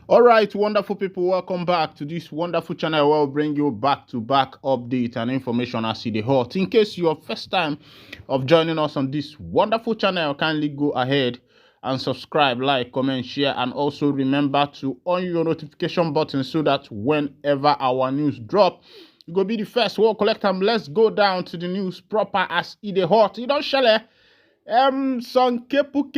All right, wonderful people, welcome back to this wonderful channel where we'll bring you back-to-back update and information as the hot. In case your first time of joining us on this wonderful channel, kindly go ahead and subscribe, like, comment, share, and also remember to on your notification button so that whenever our news drop, you go be the first. We'll collect them. Let's go down to the news proper as the hot. You don't share. Some kepu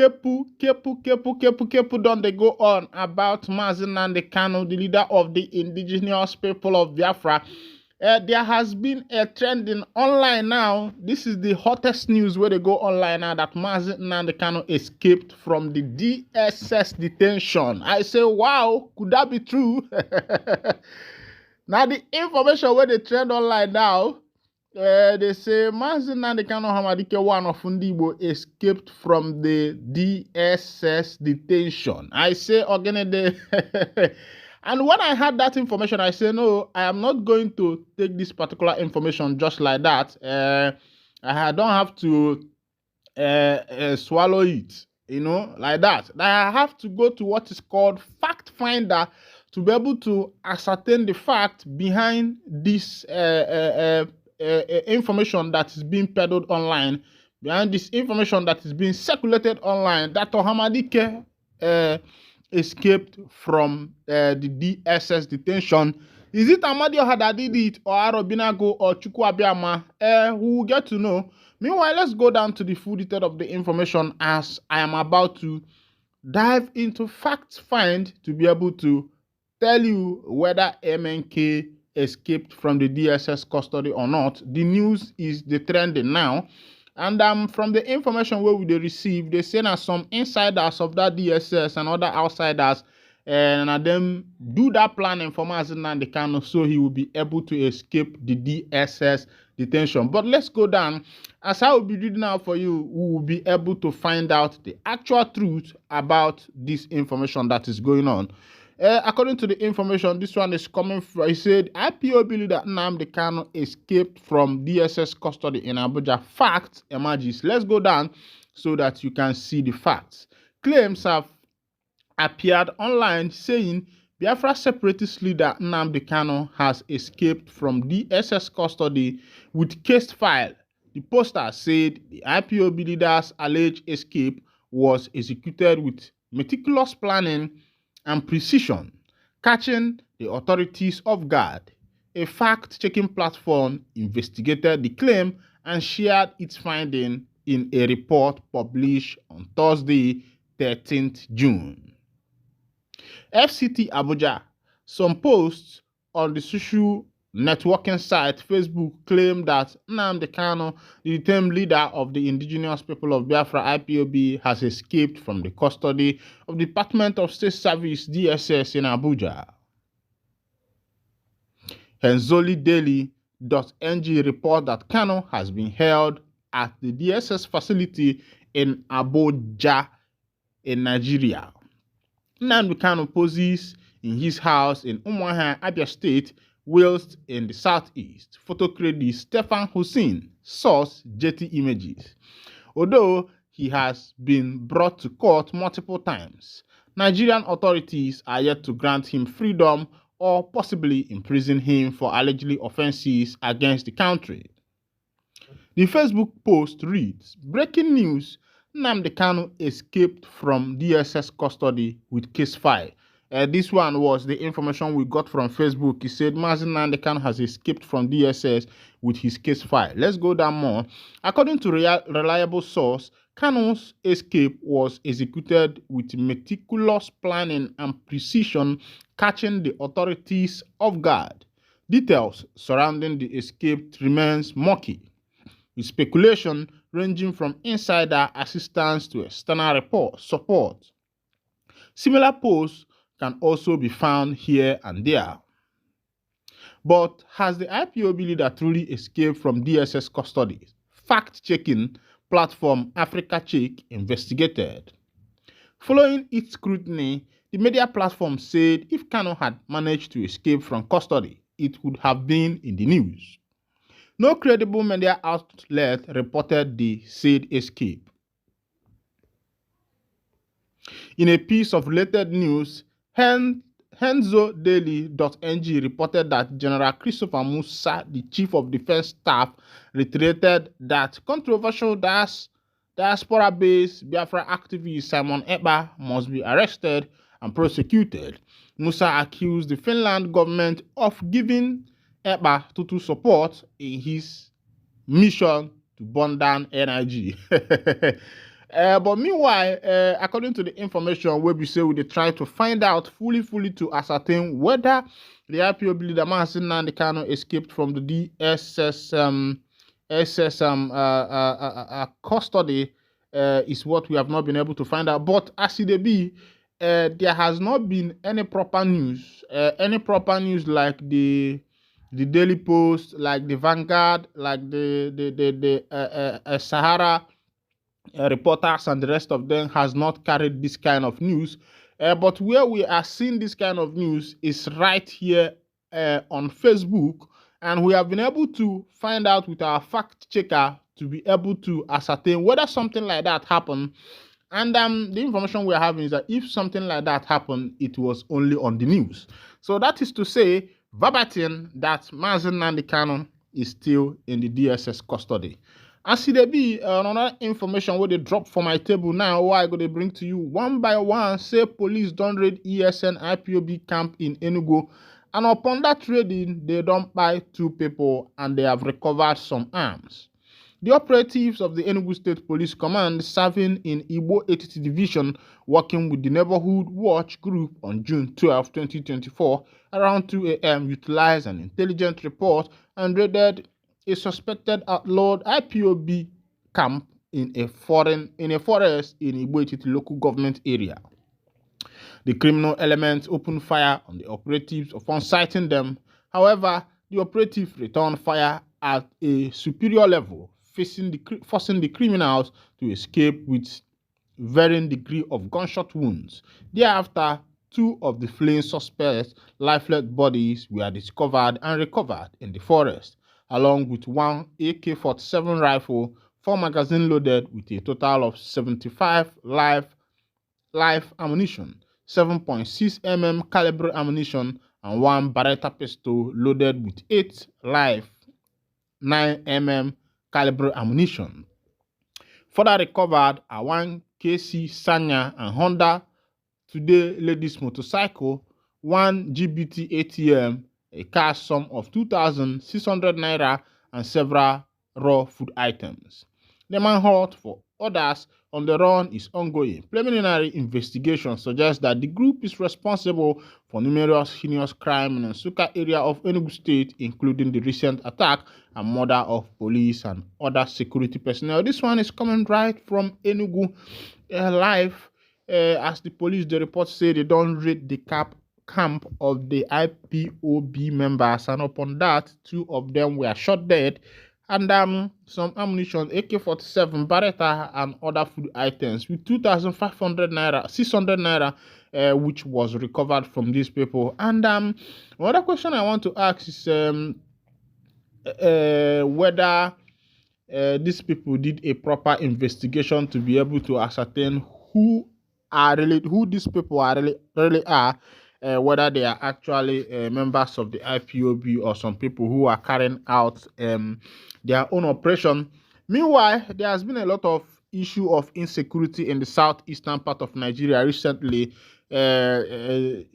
don't they go on about Nnamdi Kanu, the leader of the indigenous people of Biafra. There has been a trending online now. This is the hottest news where they go online now that Nnamdi Kanu escaped from the DSS detention. I say, wow, could that be true? Now the information where they trend online now. They say Nnamdi Kanu Hamadike, one of Ndibo, escaped from the DSS detention. I say Ogenede. And when I had that information, I say no, I am not going to take this particular information just like that. I don't have to swallow it, you know, like that. I have to go to what is called fact finder to be able to ascertain the fact behind this information that is being peddled online, behind this information that is being circulated online, that Hamadike escaped from the DSS detention. Is it Amadioha that did it, or Arobinago, or Chukwuabiama? We will get to know. Meanwhile, let's go down to the full detail of the information as I am about to dive into fact find to be able to tell you whether MNK escaped from the DSS custody or not. The news is the trending now, and from the information where we receive, they say that some insiders of that DSS and other outsiders and them do that planning for Nnamdi Kanu so he will be able to escape the DSS detention. But let's go down. As I will be reading out for you, we will be able to find out the actual truth about this information that is going on. According to the information, this one is coming from, he said, IPOB leader Nnamdi Kanu escaped from DSS custody in Abuja. Fact emerges. Let's go down so that you can see the facts. Claims have appeared online saying Biafra separatist leader Nnamdi Kanu has escaped from DSS custody with case file. The poster said the IPOB leader's alleged escape was executed with meticulous planning and precision, catching the authorities off guard. A fact-checking platform investigated the claim and shared its finding in a report published on Thursday, 13th June. FCT Abuja. Some posts on the social networking site Facebook claim that Nnamdi Kanu, the term leader of the indigenous people of Biafra IPOB, has escaped from the custody of the Department of State Service DSS in Abuja. HenzoliDaily.ng report that Kanu has been held at the DSS facility in Abuja in Nigeria. Nnamdi Kanu poses in his house in Umuahia, Abia State, whilst in the southeast. Photo credit Stefan Hussein. Source Jetty Images. Although he has been brought to court multiple times, Nigerian authorities are yet to grant him freedom or possibly imprison him for allegedly offenses against the country. The Facebook post reads, breaking news, Nnamdi Kanu escaped from DSS custody with case file. This one was the information we got from Facebook. He said Nnamdi Kanu has escaped from DSS with his case file. Let's go down more. According to reliable source, Kanu's escape was executed with meticulous planning and precision, catching the authorities off guard. Details surrounding the escape remains murky, with speculation ranging from insider assistance to external support. Similar posts can also be found here and there. But has the IPOB leader truly escaped from DSS custody? Fact-checking platform Africa Check investigated. Following its scrutiny, the media platform said if Kanu had managed to escape from custody, it would have been in the news. No credible media outlet reported the said escape. In a piece of related news, HenzoDaily.ng reported that General Christopher Musa, the Chief of Defense Staff, reiterated that controversial diaspora-based Biafra activist Simon Ekpa must be arrested and prosecuted. Musa accused the Finland government of giving Ekpa total support in his mission to burn down NIG. But meanwhile, according to the information where we say we try to find out fully to ascertain whether the IPOB leader Nnamdi Kanu escaped from the DSS custody is what we have not been able to find out. But as it be, there has not been any proper news, like the Daily Post, like the Vanguard, like the Sahara reporters and the rest of them has not carried this kind of news. But where we are seeing this kind of news is right here on Facebook, and we have been able to find out with our fact checker to be able to ascertain whether something like that happened. And the information we're having is that if something like that happened, it was only on the news. So that is to say, verbatim, that Nnamdi Kanu is still in the DSS custody. As there be another information where they drop for my table now, what I go to bring to you one by one. Say police don't raid ESN IPOB camp in Enugu, and upon that raiding, they don't buy 2 people and they have recovered some arms. The operatives of the Enugu State Police Command, serving in Igbo 80th Division, working with the Neighborhood Watch Group on June 12, 2024, around 2 a.m., utilized an intelligence report and raided a suspected outlawed IPOB camp in a forest in Igbo 80th local government area. The criminal elements opened fire on the operatives upon sighting them. However, the operatives returned fire at a superior level, forcing the criminals to escape with varying degree of gunshot wounds. Thereafter, 2 of the fleeing suspects' lifeless bodies were discovered and recovered in the forest, along with 1 AK-47 rifle, 4 magazines loaded with a total of 75 live ammunition, 7.6 mm caliber ammunition, and 1 Beretta pistol loaded with 8 live 9 mm caliber ammunition. Further recovered are 1 KC Sanya and Honda Today ladies motorcycle, 1 GBT ATM, a cash sum of 2,600 naira, and several raw food items. The manhunt for others on the run is ongoing. Preliminary investigation suggests that the group is responsible for numerous heinous crimes in the Nsukka area of Enugu State, including the recent attack and murder of police and other security personnel. This one is coming right from Enugu live. As the police, the reports say they don't raid the camp of the IPOB members, and upon that, 2 of them were shot dead, and some ammunition, AK-47, Beretta, and other food items with 2,500 naira, 600 naira, which was recovered from these people. And another question I want to ask is whether these people did a proper investigation to be able to ascertain who these people really are, whether they are actually members of the IPOB or some people who are carrying out their own operation. Meanwhile, there has been a lot of issue of insecurity in the southeastern part of Nigeria recently, raising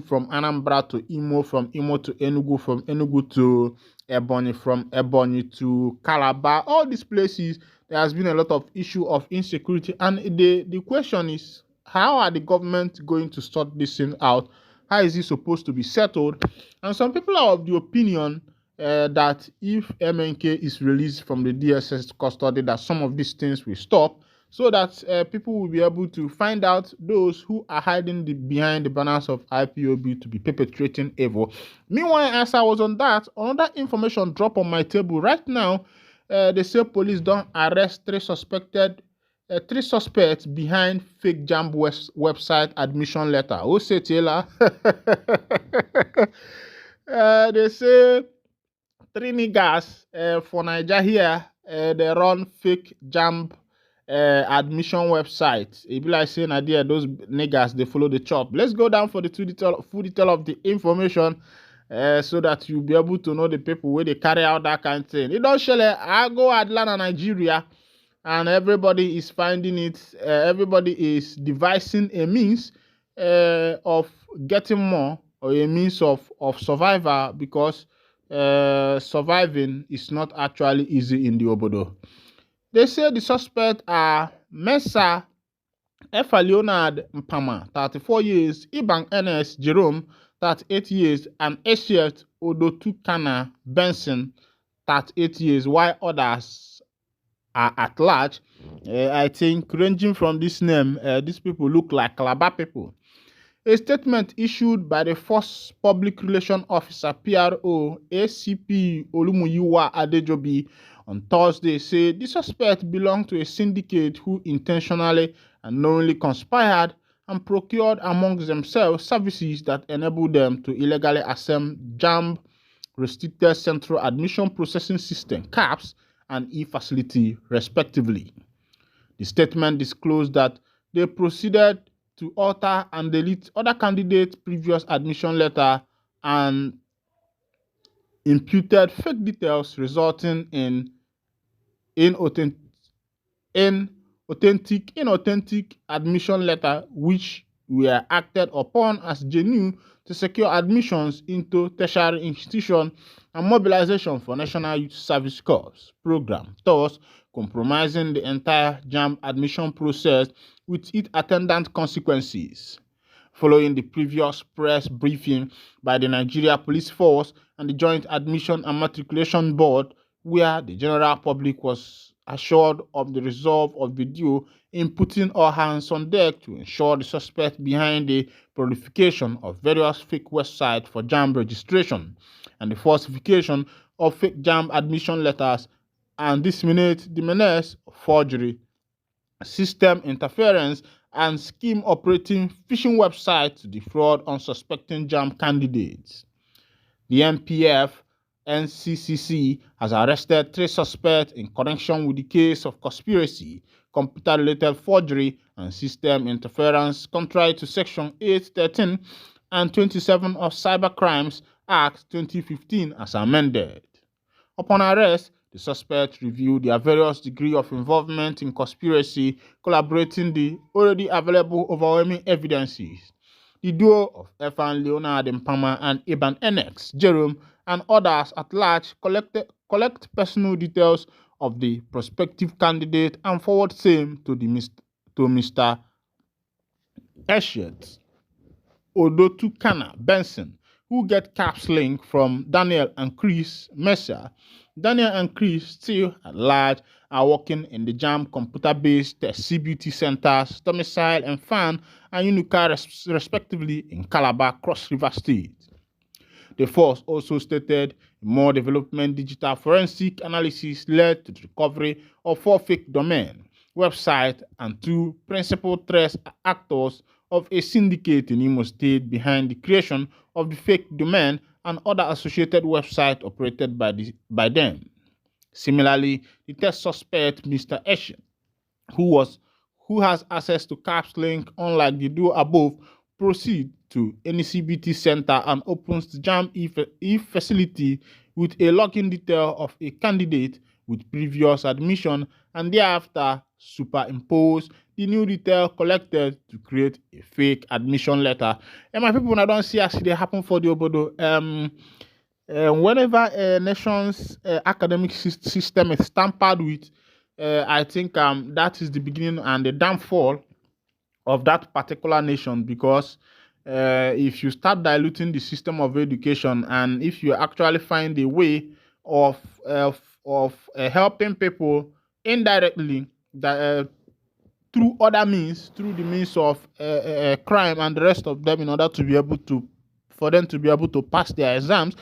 from Anambra to Imo, from Imo to Enugu, from Enugu to Ebonyi, from Ebonyi to Calabar. All these places, there has been a lot of issue of insecurity, and the question is, how are the government going to sort this thing out? How is it supposed to be settled? And some people are of the opinion that if MNK is released from the DSS custody, that some of these things will stop, so that people will be able to find out those who are hiding behind the banners of IPOB to be perpetrating evil. Meanwhile, as I was on that, another information dropped on my table right now. They say police don't arrest 3 suspects behind fake JAMB website admission letter. Who say Taylor? They say 3 niggas for Nigeria here. They run fake JAMB admission website. It be like saying idea those niggas they follow the chop. Let's go down for the full detail of the information, so that you'll be able to know the people where they carry out that kind of thing. It don't show I go Atlanta, Nigeria, and everybody is finding it. Everybody is devising a means of getting more, or a means of survival, because surviving is not actually easy in the obodo. They say the suspects are Mesa Efa Leonard Mpama, 34 years, Iban Ernest Jerome, 38 years, and Eshiet Odotukana Benson, 38 years, while others are at large. I think ranging from this name, these people look like Calabar people. A statement issued by the First Public Relations Officer PRO ACP Olumuyiwa Adejobi on Thursday said the suspect belonged to a syndicate who intentionally and knowingly conspired and procured amongst themselves services that enabled them to illegally assemble JAMB Restricted Central Admission Processing System (CAPS) and e-facility respectively. The statement disclosed that they proceeded to alter and delete other candidates' previous admission letter and imputed fake details, resulting in inauthentic admission letter which were acted upon as genuine to secure admissions into tertiary institutions and mobilization for National Youth Service Corps program, thus compromising the entire JAMB admission process with its attendant consequences. Following the previous press briefing by the Nigeria Police Force and the Joint Admission and Matriculation Board, where the general public was assured of the resolve of the duo in putting all hands on deck to ensure the suspect behind the proliferation of various fake websites for JAMB registration and the falsification of fake JAMB admission letters and disseminate the menace of forgery, system interference, and scheme operating phishing websites to defraud unsuspecting JAMB candidates. The NPF NCCC has arrested 3 suspects in connection with the case of conspiracy, computer-related forgery, and system interference contrary to Section 813 and 27 of Cybercrimes Act 2015 as amended. Upon arrest, the suspects reviewed their various degrees of involvement in conspiracy, collaborating the already available overwhelming evidences. The duo of Efan Leonard Mpama and Iban Ernest Jerome and others at large collect personal details of the prospective candidate and forward same to Mr. Eshiet Odotukana Benson, who get CAPS link from Daniel and Chris Mercer. Daniel and Chris, still at large, are working in the JAMB computer-based CBT centers, Domicile and Fan and Unica respectively in Calabar, Cross River State. The force also stated more development digital forensic analysis led to the recovery of 4 fake domain websites and 2 principal threat actors of a syndicate in Imo State behind the creation of the fake domain and other associated websites operated by them. Similarly, the third suspect, Mr. Eshin, who has access to CAPS link, unlike the duo above, proceed to any CBT center and opens the JAMB e-facility with a login detail of a candidate with previous admission and thereafter superimpose the new detail collected to create a fake admission letter. And my people, when I don't see actually happen for the obodo, whenever a nation's academic system is tampered with, I think that is the beginning and the downfall of that particular nation, because if you start diluting the system of education and if you actually find a way of helping people indirectly that through other means, through the means of crime and the rest of them, in order to be able to, for them to be able to pass their exams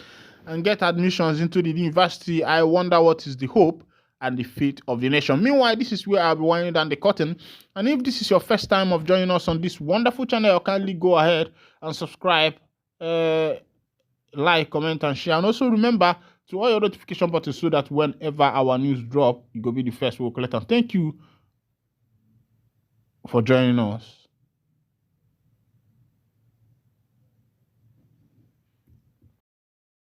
and get admissions into the university, I wonder what is the hope and the fate of the nation. Meanwhile, this is where I'll be winding down the curtain. And if this is your first time of joining us on this wonderful channel, kindly go ahead and subscribe, like, comment, and share. And also remember to all your notification buttons so that whenever our news drop, you go be the first we'll collect. And thank you for joining us.